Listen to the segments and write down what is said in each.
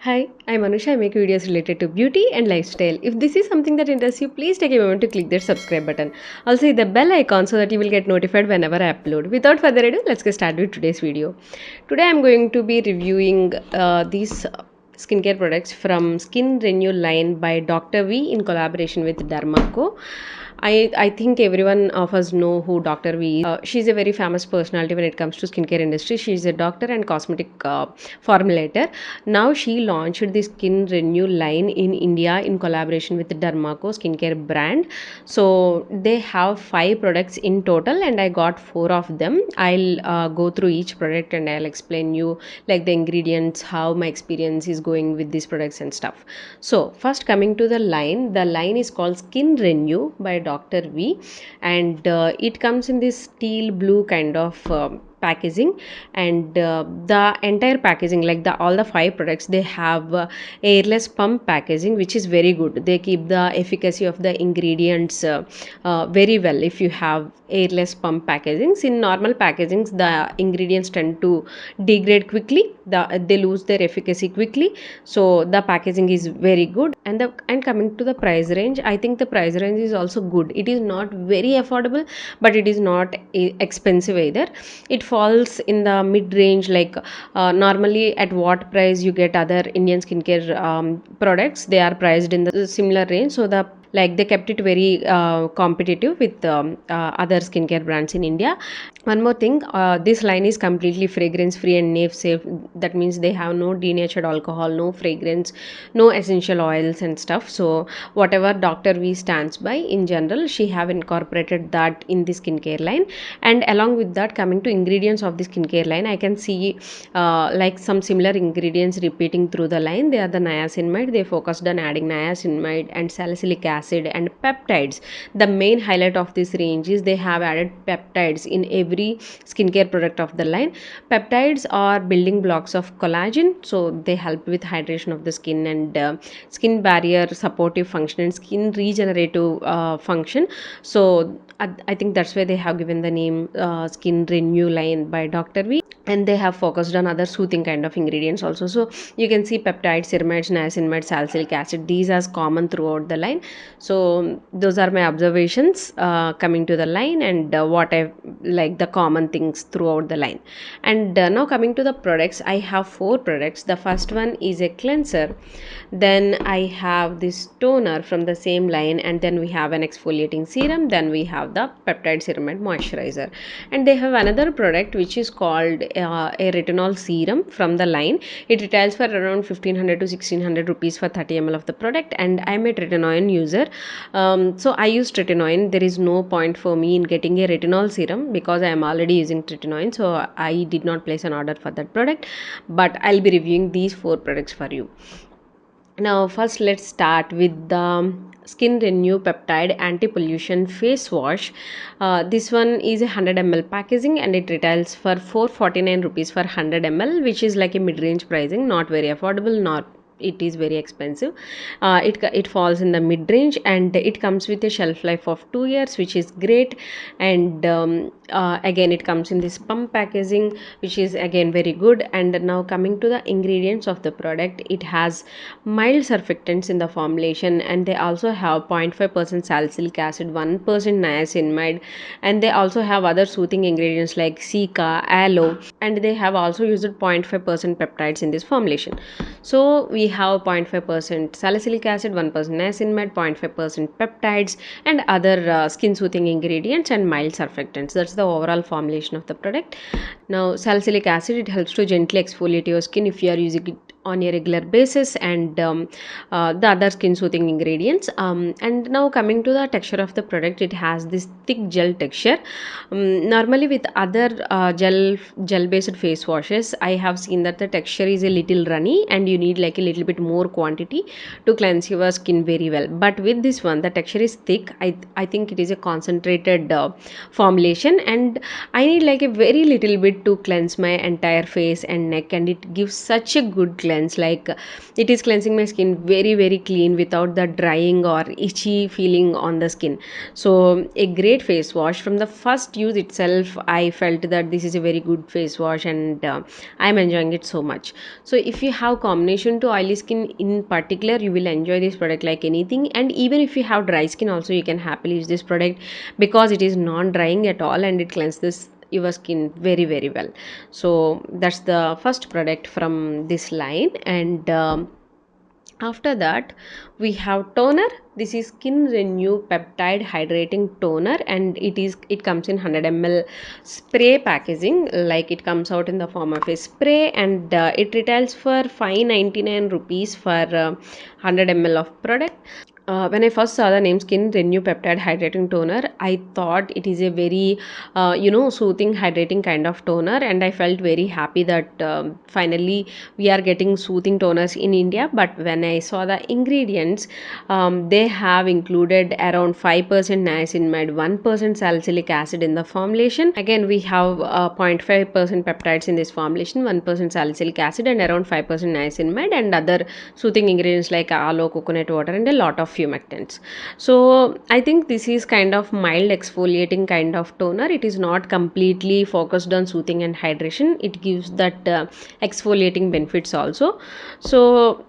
Hi, I'm Anusha. I make videos related to beauty and lifestyle. If this is something that interests you, please take a moment to click that subscribe button. Also hit the bell icon so that you will get notified whenever I upload. Without further ado, let's get started with today's video. Today I'm going to be reviewing these skincare products from Skin Renew line by Dr. V in collaboration with Dermaco. I think everyone of us know who Dr. V is. She's a very famous personality when it comes to skincare industry. She's a doctor and cosmetic formulator. Now she launched the Skin Renew line in India in collaboration with the Dermaco skincare brand. So they have 5 products in total and I got 4 of them. I'll go through each product and I'll explain you like the ingredients, how my experience is going with these products and stuff. So first coming to the line is called Skin Renew by Dr. V, and it comes in this steel blue kind of packaging, and the entire packaging like the all the 5 products they have airless pump packaging, which is very good. They keep the efficacy of the ingredients very well. If you have airless pump packagings, in normal packagings the ingredients tend to degrade quickly, they lose their efficacy quickly. So the packaging is very good, and coming to the price range, I think the price range is also good. It is not very affordable, but it is not expensive either. It falls in the mid range, like normally at what price you get other Indian skincare products, they are priced in the similar range. So they kept it very competitive with other skincare brands in India. One more thing, this line is completely fragrance free and nape safe. That means they have no denatured alcohol, no fragrance, no essential oils and stuff. So whatever Dr. V stands by in general, she have incorporated that in the skincare line. And along with that, coming to ingredients of the skincare line, I can see like some similar ingredients repeating through the line. They are the niacinamide. They focused on adding niacinamide and salicylic acid and peptides. The main highlight of this range is they have added peptides in every skincare product of the line. Peptides are building blocks of collagen, so they help with hydration of the skin and skin barrier supportive function and skin regenerative function. So I think that's why they have given the name Skin Renew line by Dr. V, and they have focused on other soothing kind of ingredients also. So you can see peptides, ceramides, niacinamide, salicylic acid, these are common throughout the line. So those are my observations coming to the line, and what I like the common things throughout the line. And now coming to the products, I have 4 products. The first one is a cleanser, then I have this toner from the same line, and then we have an exfoliating serum, then we have the peptide serum and moisturizer. And they have another product which is called a retinol serum from the line. It retails for around 1500 to 1600 rupees for 30 ml of the product, and I'm a tretinoin user. So I use tretinoin. There is no point for me in getting a retinol serum because I am already using tretinoin, so I did not place an order for that product, but I'll be reviewing these 4 products for you. Now first let's start with the Skin Renew Peptide Anti-Pollution Face Wash. This one is a 100 ml packaging and it retails for 449 rupees for 100 ml, which is like a mid-range pricing, not very affordable, not it is very expensive. It falls in the mid-range, and it comes with a shelf life of 2 years, which is great. And again it comes in this pump packaging, which is again very good. And now coming to the ingredients of the product, it has mild surfactants in the formulation, and they also have 0.5% salicylic acid, 1% niacinamide, and they also have other soothing ingredients like cica, aloe, and they have also used 0.5% peptides in this formulation. So we have 0.5% salicylic acid, 1% niacinamide, 0.5% peptides, and other skin soothing ingredients and mild surfactants. That's the overall formulation of the product. Now salicylic acid, it helps to gently exfoliate your skin if you are using it on a regular basis, and the other skin soothing ingredients. And now coming to the texture of the product, it has this thick gel texture. Normally with other gel based face washes, I have seen that the texture is a little runny and you need like a little bit more quantity to cleanse your skin very well. But with this one, the texture is thick. I think it is a concentrated formulation, and I need like a very little bit to cleanse my entire face and neck, and it gives such a good cleanse. cleanse. Like it is cleansing my skin very very clean without the drying or itchy feeling on the skin. So a great face wash. From the first use itself, I felt that this is a very good face wash, and I'm enjoying it so much. So if you have combination to oily skin in particular, you will enjoy this product like anything. And even if you have dry skin also, you can happily use this product because it is non drying at all and it cleanses your skin very very well. So that's the first product from this line. And after that we have toner. This is Skin Renew Peptide Hydrating Toner, and it comes in 100 ml spray packaging. Like it comes out in the form of a spray, and it retails for 599 rupees for 100 ml of product. When I first saw the name Skin Renew Peptide Hydrating Toner, I thought it is a very, soothing, hydrating kind of toner, and I felt very happy that finally we are getting soothing toners in India. But when I saw the ingredients, they have included around 5% niacinamide, 1% salicylic acid in the formulation. Again, we have 0.5% peptides in this formulation, 1% salicylic acid, and around 5% niacinamide, and other soothing ingredients like aloe, coconut water, and a lot of humectants. So I think this is kind of mild exfoliating kind of toner. It is not completely focused on soothing and hydration. It gives that exfoliating benefits also. So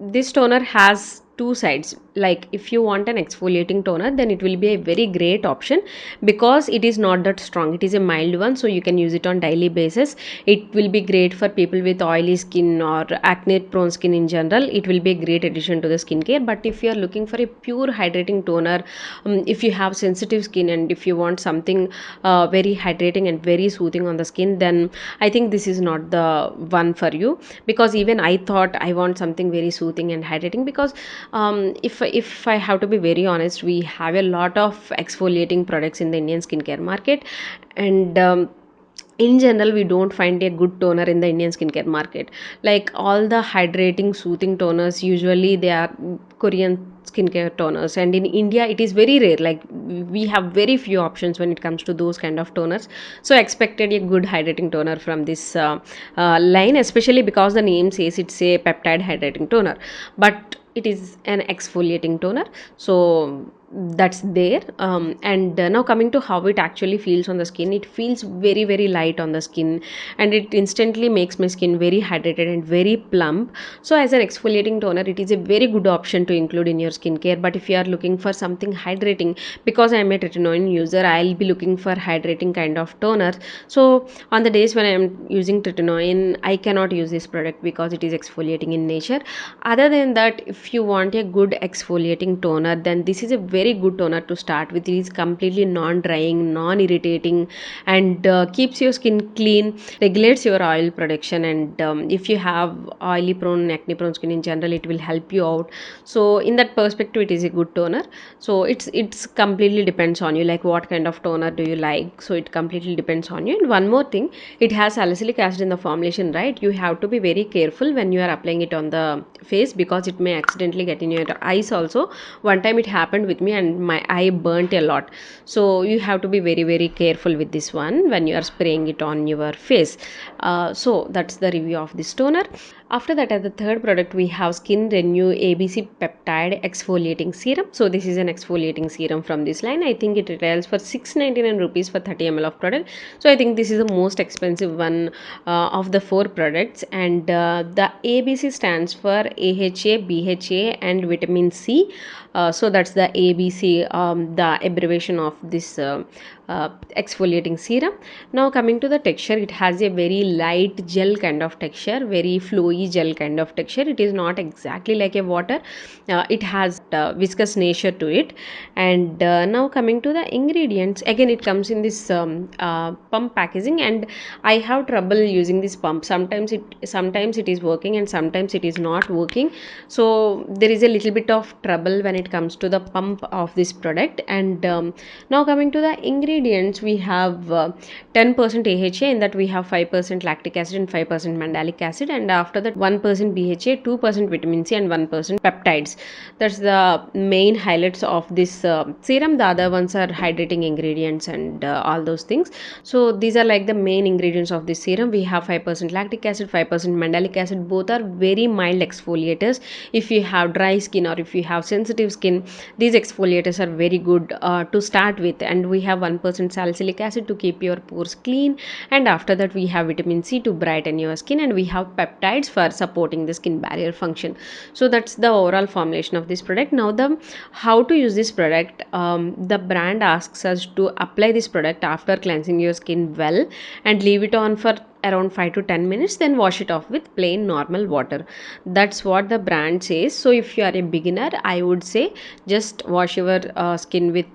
this toner has two sides. Like if you want an exfoliating toner, then it will be a very great option because it is not that strong. It is a mild one, so you can use it on daily basis. It will be great for people with oily skin or acne prone skin in general. It will be a great addition to the skincare. But if you are looking for a pure hydrating toner, if you have sensitive skin and if you want something very hydrating and very soothing on the skin, then I think this is not the one for you. Because even I thought I want something very soothing and hydrating, because if I have to be very honest, we have a lot of exfoliating products in the Indian skincare market, and in general we don't find a good toner in the Indian skincare market. Like all the hydrating soothing toners, usually they are Korean skincare toners, and in India it is very rare. Like we have very few options when it comes to those kind of toners. So I expected a good hydrating toner from this line, especially because the name says it's a peptide hydrating toner, but it is an exfoliating toner. So that's there. And now coming to how it actually feels on the skin, it feels very very light on the skin, and it instantly makes my skin very hydrated and very plump. So as an exfoliating toner, it is a very good option to include in your skincare. But if you are looking for something hydrating, because I am a tretinoin user, I'll be looking for hydrating kind of toner. So on the days when I am using tretinoin, I cannot use this product because it is exfoliating in nature. Other than that, if you want a good exfoliating toner, then this is a very good toner to start with. It is completely non-drying, non-irritating, and keeps your skin clean, regulates your oil production, and if you have oily prone, acne prone skin in general, it will help you out. So in that perspective, it is a good toner. So it's completely depends on you, like what kind of toner do you like. So it completely depends on you. And one more thing, it has salicylic acid in the formulation, right? You have to be very careful when you are applying it on the face, because it may accidentally get in your eyes also. One time it happened with me and my eye burnt a lot. So you have to be very very careful with this one when you are spraying it on your face. So that's the review of this toner. After that, as the third product, we have Skin Renew ABC Peptide Exfoliating Serum. So this is an exfoliating serum from this line. I think it retails for 699 rupees for 30 ml of product. So I think this is the most expensive one of the four products. And the ABC stands for AHA, BHA, and vitamin C. So that's the ABC, the abbreviation of this exfoliating serum. Now coming to the texture, it has a very light gel kind of texture, very flowy gel kind of texture. It is not exactly like a water. It has viscous nature to it. And now coming to the ingredients, again it comes in this pump packaging, and I have trouble using this pump. Sometimes it is working and sometimes it is not working. So there is a little bit of trouble when it comes to the pump of this product. And now coming to the ingredients, ingredients, we have 10% AHA. In that we have 5% lactic acid and 5% mandelic acid, and after that 1% BHA, 2% vitamin C, and 1% peptides. That's the main highlights of this serum. The other ones are hydrating ingredients and all those things. So these are like the main ingredients of this serum. We have 5% lactic acid, 5% mandelic acid. Both are very mild exfoliators. If you have dry skin or if you have sensitive skin, these exfoliators are very good to start with. And we have 1% salicylic acid to keep your pores clean, and after that we have vitamin C to brighten your skin, and we have peptides for supporting the skin barrier function. So that's the overall formulation of this product. Now the how to use this product, the brand asks us to apply this product after cleansing your skin well and leave it on for around 5 to 10 minutes, then wash it off with plain normal water. That's what the brand says. So if you are a beginner, I would say just wash your skin with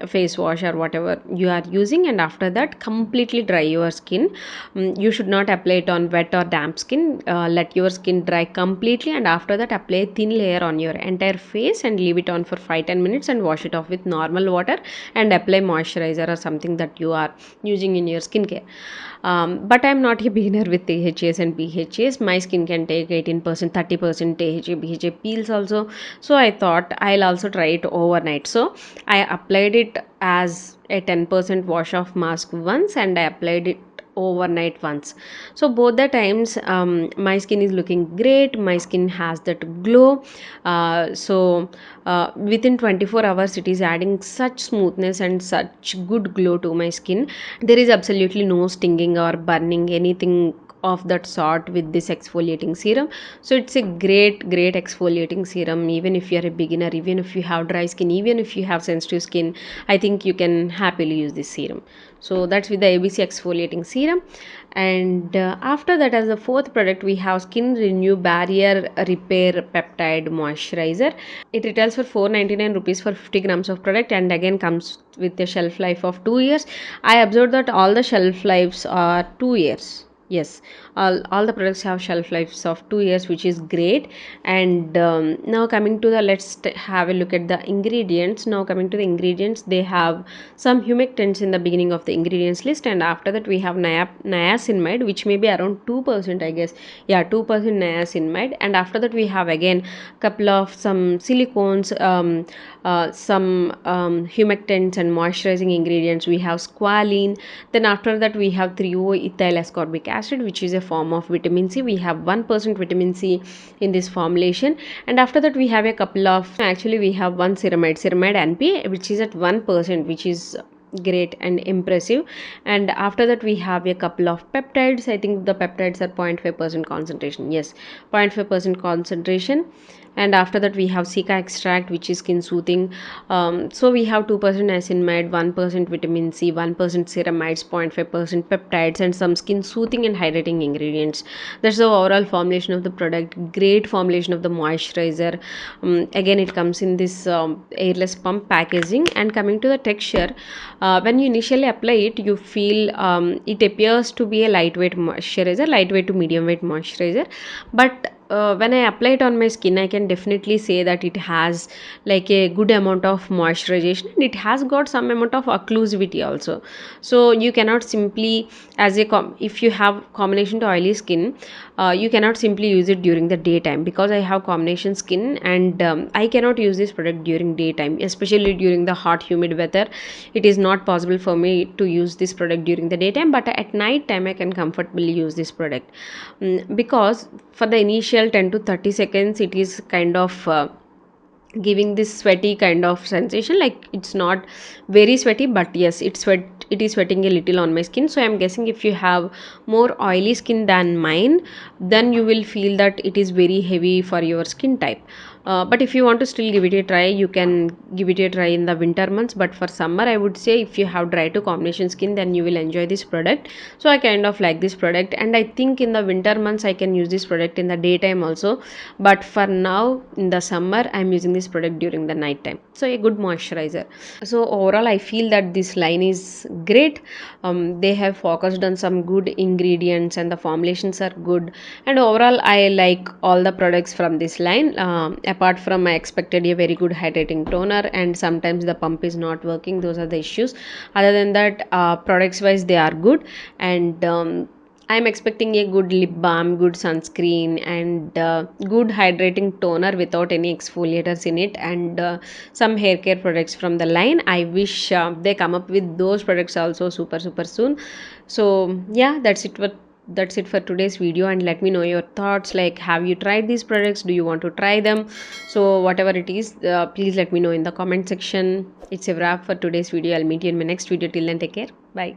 face wash or whatever you are using, and after that completely dry your skin. You should not apply it on wet or damp skin. Let your skin dry completely, and after that apply a thin layer on your entire face and leave it on for 5-10 minutes and wash it off with normal water, and apply moisturizer or something that you are using in your skincare. But I'm not a beginner with AHAs and BHAs. My skin can take 18%, 30% AHA, BHA peels also. So I thought I'll also try it overnight. So I applied it as a 10% wash off mask once, and I applied it overnight once. So both the times my skin is looking great. My skin has that glow. Within 24 hours it is adding such smoothness and such good glow to my skin. There is absolutely no stinging or burning, anything of that sort with this exfoliating serum. So it's a great exfoliating serum. Even if you are a beginner, even if you have dry skin, even if you have sensitive skin, I think you can happily use this serum. So that's with the ABC exfoliating serum. And after that, as the fourth product, we have Skin Renew Barrier Repair Peptide Moisturizer. It retails for 499 rupees for 50 grams of product, and again comes with a shelf life of 2 years. I observed that all the shelf lives are 2 years. Yes, all the products have shelf lives of 2 years, which is great. And now coming to the, let's have a look at the ingredients. Now coming to the ingredients, they have some humectants in the beginning of the ingredients list, and after that we have niacinamide, which may be around 2%, I guess. Yeah, 2% niacinamide. And after that we have again couple of some silicones, some humectants and moisturizing ingredients. We have squalene. Then after that we have 3-O-ethyl ascorbic acid, which is a form of vitamin C. We have 1% vitamin C in this formulation. And after that we have a couple of, actually we have one ceramide NP, which is at 1%, which is great and impressive. And after that we have a couple of peptides. I think the peptides are 0.5% concentration. Yes, 0.5% concentration. And after that we have Sika extract, which is skin soothing. So we have 2% niacinamide, 1% vitamin C, 1% ceramides, 0.5% peptides, and some skin soothing and hydrating ingredients. That's the overall formulation of the product. Great formulation of the moisturizer. Again, it comes in this airless pump packaging. And coming to the texture, when you initially apply it, you feel it appears to be a lightweight moisturizer, lightweight to medium weight moisturizer. But when I apply it on my skin, I can definitely say that it has like a good amount of moisturization, and it has got some amount of occlusivity also. So you cannot simply, as a if you have combination to oily skin, you cannot simply use it during the daytime, because I have combination skin, and I cannot use this product during daytime, especially during the hot humid weather. It is not possible for me to use this product during the daytime, but at night time I can comfortably use this product. Because for the initial 10 to 30 seconds it is kind of giving this sweaty kind of sensation. Like it's not very sweaty, but yes, it is sweating a little on my skin. So I'm guessing if you have more oily skin than mine, then you will feel that it is very heavy for your skin type. But if you want to still give it a try, you can give it a try in the winter months. But for summer, I would say if you have dry to combination skin, then you will enjoy this product. So I kind of like this product, and I think in the winter months I can use this product in the daytime also. But for now, in the summer, I'm using this product during the night time. So a good moisturizer. So overall, I feel that this line is great. They have focused on some good ingredients, and the formulations are good. And overall, I like all the products from this line. apart from I expected a very good hydrating toner, and sometimes the pump is not working. Those are the issues. Other than that, products wise they are good, and I'm expecting a good lip balm, good sunscreen, and good hydrating toner without any exfoliators in it, and some hair care products from the line. I wish they come up with those products also super soon. So yeah, that's it for today's video, and let me know your thoughts, like have you tried these products, do you want to try them? So whatever it is, please let me know in the comment section. It's a wrap for today's video. I'll meet you in my next video. Till then, take care. Bye.